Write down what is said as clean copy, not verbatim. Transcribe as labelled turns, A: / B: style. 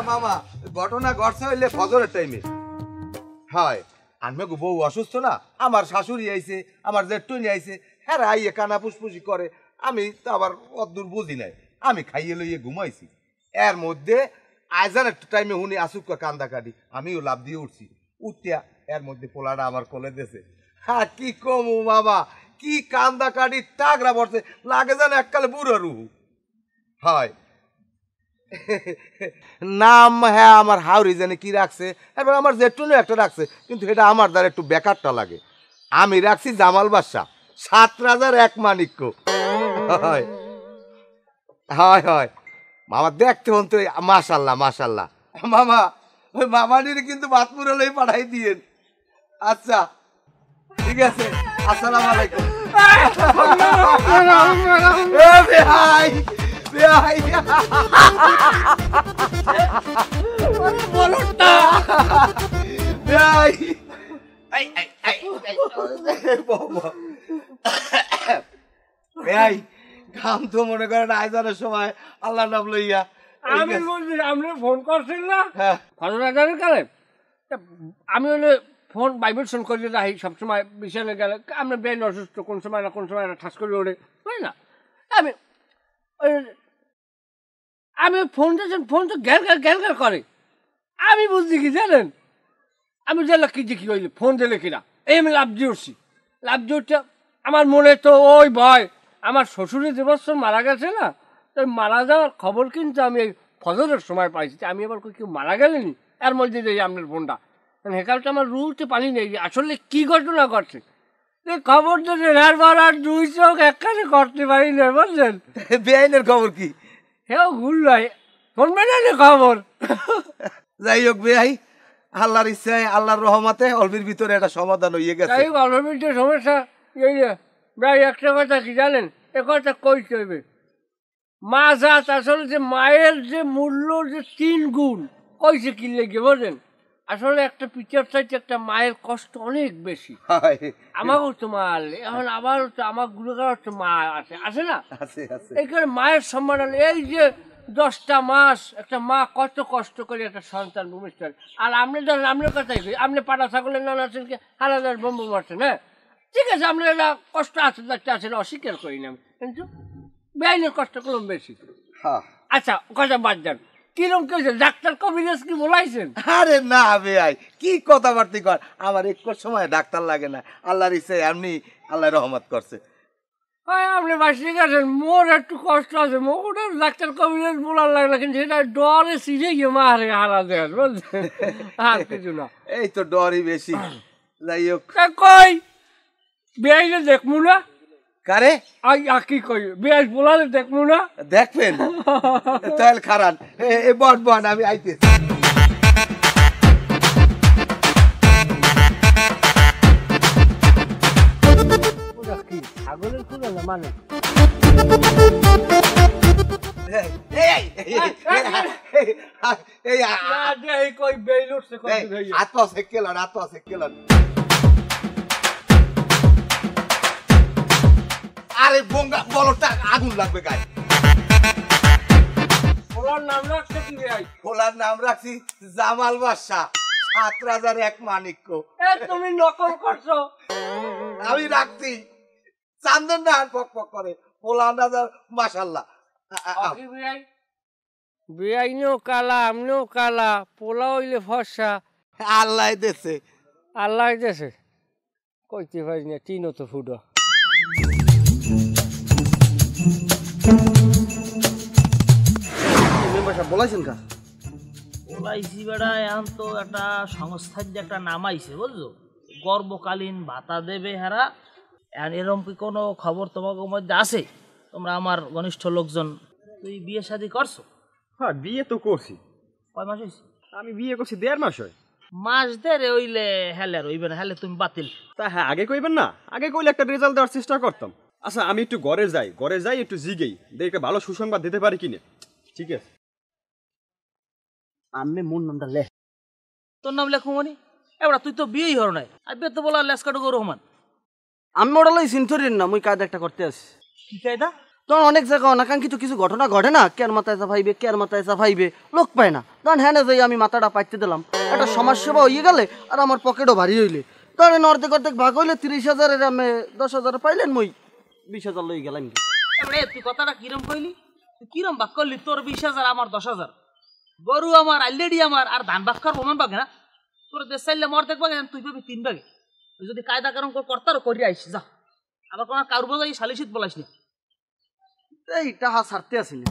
A: মামা ঘটনা ঘটছে হইলে ফজরের টাইমে হয় আনমে গো বউ অসুস্থ না আমার শাশুড়ি আইছে আমার জেঠুনি আইছে হ্যাঁ আইয়ে কানা পুষপুষি করে আমি তো আবার অদ্দূর বুঝি নাই আমি খাইয়ে লইয়ে ঘুমাইছি এর মধ্যে আইজান একটু টাইমে উনি আসুক কান্দা কাটি আমিও লাভ দিয়ে উঠছি উঠিয়া এর মধ্যে পোলাটা আমার কোলে দিয়েছে হ্যাঁ কি কমু বাবা কি কান্দা কাটি টাকরা পড়ছে লাগে যেন এককালে বুড়ো রুহু হয় নাম হ্যাঁ আমার হাওড়ি জানে কি রাখছে এবার আমার জেঠুনিও একটা রাখছে কিন্তু এটা আমার দ্বারা একটু বেকারটা লাগে আমি রাখছি জামাল বাদশা 7 রাজার 1 মানিক্য হয় হয় হয় মামা দেখতে হন তো মাশাল্লাহ মাশাল্লাহ মামা ওই মামানির কিন্তু বাতপুরে পাঠাই দিয়েন আচ্ছা ঠিক আছে আসসালামু আলাইকুম ভাই ভাই ভাই কাম তো মনে করেন আইজানের সময় আল্লাহ নাম লইয়া
B: আমি বলছি আপনি ফোন করছেন না ফজরের কালে আমি হলে ফোন ভাইব্রেশন করে রাখি সবসময় বিছানে গেলে আমরা ব্রেন অসুস্থ কোন সময় না কোন সময় ঠাস করে ওঠে বুঝলি না আমি আমি ফোন দিয়েছেন ফোন তো গ্যাল গ্যাল করে আমি বুঝছি কি জানেন আমি জানলাম কি যে কি হইলে ফোন দিলে কিনা এই আমি লাভ দিয়ে উঠছি লাভ দিয়ে উঠছে আমার মনে তো ওই ভয় আমার শ্বশুরের যে বছর মারা গেছে না তাই মারা যাওয়ার খবর কিন্তু আমি এই ফজরের সময় পাইছি আমি আবার কেউ মারা গেলেনি এর মধ্যে যে আপনার ফোনটা হেকালটা আমার রুলতে পানি নেই আসলে কি ঘটনা ঘটছে খবর তো নেওয়ার আর 2 চোখ একখানে করতে পারি না বলছেন
A: বেআইনের খবর কি
B: হেও ঘুরলাই শুনবে না খবর
A: যাই হোক বেআই আল্লাহর ইচ্ছায় আল্লাহর রহমতে অল্পের ভিতরে একটা সমাধান হয়ে গেছে
B: যাই হোক অল্পের ভিতরে সমস্যা এই যে ভাই একটা কথা কি জানেন এ কথা কইতে হইবে মা জাত আসলে যে মায়ের যে মূল্য যে 3 গুণ কইছে কি লেগে বোঝেন আসলে একটা পিতার চাইতে একটা মায়ের কষ্ট অনেক বেশি আমাকেও তো মা আনলে এখন আবার আমার গুরুগার তো মা আছে আছে না এইখানে মায়ের সম্মান আনলে এই যে 10টা মাস একটা মা কত কষ্ট করে একটা সন্তান ভূমিষ্ঠ আর আপনি ধরেন আপনার কথাই কই আপনি পাটা ছাগলের নানা আছেন কি হারাদার বম্বু মারছেন হ্যাঁ ঠিক আছে আপনার একটা কষ্ট আছে একটা আছেন অস্বীকার করি না কিন্তু বেআইনের কষ্ট কলম বেশি আচ্ছা কথা বাদ দেন কিরম কেছে ডাক্তার কবিরাজ কি বলাইছেন
A: আরে না বেআই কি কথাবার্তা কর আমার এক সময় ডাক্তার লাগে না আল্লাহর ইচ্ছায় এমনি আল্লাহ রহমত করছে
B: আপনি বাসি গেছেন মোর একটু কষ্ট আছে মোটা ডাক্তার কবিরাজ বলার লাগে না কিন্তু সেটা ডরে সিজে গিয়ে মারে হারা দেয় বুঝছেন আর কিছু না
A: এই তো ডরই বেশি যাই হোক
B: কই বেআইনে দেখমু না
A: কারে
B: কি কই বেআই বলালে দেখমু না
A: দেখবেন তাহলে খারান এ বট বট আমি আইতেছি
B: ছাগলের খুলে না মানে
A: আরে বঙ্গা বলটা আগুন লাগবে গায়ে
B: ফোলার নাম রাখছে কি ভাই
A: ফোলার নাম রাখছি জামাল বাদশা 7 রাজার 1 মানিক্য
B: তুমি নকল করছো
A: আমি রাখছি চান্দন না পক পক করে ফোলার রাজার মাশাআল্লাহ
B: বেআইনও কালা আমনিও কালা পোলা হইলে ফর্সা
A: আল্লাহ দেশে
B: আল্লাহ দেশে কইতে পারি না তিনও তো ফুটো
C: বলাইছেন কা
D: বলাইছি বেড়া এখন তো একটা সংস্থার যে একটা নাম আইছে বুঝছো গর্ভকালীন ভাতা দেবে হারা এরকম কি কোনো খবর তোমাদের মধ্যে আছে তোমরা আমার ঘনিষ্ঠ লোকজন তুই বিয়ে শাদী করছো
C: হ্যাঁ বিয়ে তো করছি
D: কয় মাস হয়েছে
C: আমি বিয়ে করছি 1.5 মাস হয়
D: মাস দেড়ে হইলে হেলে হইবে না হেলে তুমি বাতিল
C: তা হ্যাঁ আগে কইবেন না আগে কইলে একটা রেজাল্ট দেওয়ার চেষ্টা করতাম আচ্ছা আমি একটু ঘরে যাই একটু জিগেই দেখে ভালো সুসংবাদ দিতে পারি কিনা ঠিক আছে
D: আমি মোর নামটা লে তোর নাম লেখো মানে এবার তুই তো বিয়েই হর নাই আর বিয়ে তো বলা লেসকাটো রহমান
E: আমি ওটা লই সিনথরির না, মুই কায়দা একটা করতে আসি।
D: কি কায়দা?
E: তখন অনেক জায়গা অনাকাঙ্ক্ষিত কিছু ঘটনা ঘটে না, কেয়ার মাথায় চাপাইবে কেয়ার মাথায় চাপাইবে, লোক পায় না। তখন হ্যাঁ যাই আমি মাথাটা পাইতে দিলাম, একটা সমাজসেবা হয়ে গেলে আর আমার পকেটও ভারী হইলে। তখন অর্ধেক অর্ধেক ভাগ হইলে 30,000 আমি 10,000 পাইলেন, মুই 20,000 লই গেলাম।
D: এবারে তুই কথাটা কিরম কইলি? তুই কিরম বাক করলি? তোর 20,000 আমার 10,000, গরু আমার অলরেডি আমার, আর ধান বাক খাওয়ার প্রমাণ পাবে না। তোর দেশ চাইলে মর দেখবা, তুই পাবি 3 ভাগে। তুই যদি কায়দা কারণ কর্তারও করি আইস যা, আবার কোনো কারু বোঝাই সালিশিত বলাইস না।
E: এই টাহা ছাড়তে আসি না।